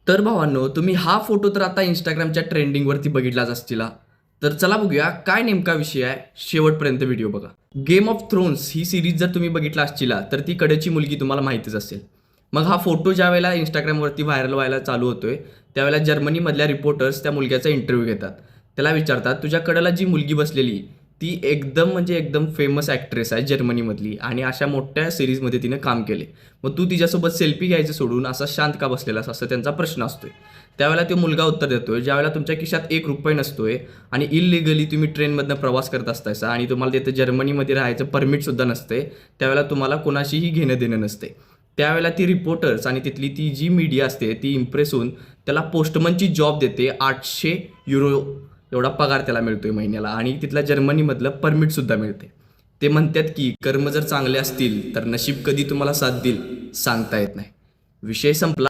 तर भावांनो, तुम्ही हा फोटो तर आता Instagramच्या ट्रेंडिंगवरती बघितलाच असतीला. तर चला बघूया काय नेमका विषय आहे. शेवटपर्यंत व्हिडिओ बघा. Game of thrones he series जर तुम्ही बघितला असतीला तर ती कडेची मुलगी तुम्हाला माहितीच असेल. मग हा फोटो ज्यावेळेला Instagramवरती व्हायरल व्हायला चालू होतोय, त्यावेळेला जर्मनीमधल्या रिपोर्टर्स त्या मुलग्याचा इंटरव्ह्यू घेतात. त्याला विचारतात, "तुझ्या कडेला जी मुलगी बसलेली ती एकदम म्हणजे एकदम फेमस ॲक्ट्रेस आहे जर्मनीमधली आणि अशा मोठ्या सीरीजमध्ये तिनं काम केले. मग तू तिच्यासोबत सेल्फी घ्यायचं सोडून असा शांत का बसलेलास?" असं त्यांचा प्रश्न असतोय. त्यावेळेला तो मुलगा उत्तर देतोय, "ज्यावेळेला तुमच्या खिशात ₹1 नसतोय आणि इल्लीगली तुम्ही ट्रेनमधनं प्रवास करत असतायसा आणि तुम्हाला तिथे जर्मनीमध्ये राहायचं परमिटसुद्धा नसते, त्यावेळेला तुम्हाला कोणाशीही घेणं-देणं नसते." त्यावेळेला ती रिपोर्टर्स आणि तिथली ती जी मीडिया असते ती इम्प्रेस होऊन त्याला पोस्टमनची जॉब देते. €800 एवढा पगार त्याला मिळतोय महिन्याला आणि तिथल्या जर्मनीमधलं परमिटसुद्धा मिळते. ते म्हणतात की कर्म जर चांगले असतील तर नशीब कधी तुम्हाला साथ देईल सांगता येत नाही. विषय संपला.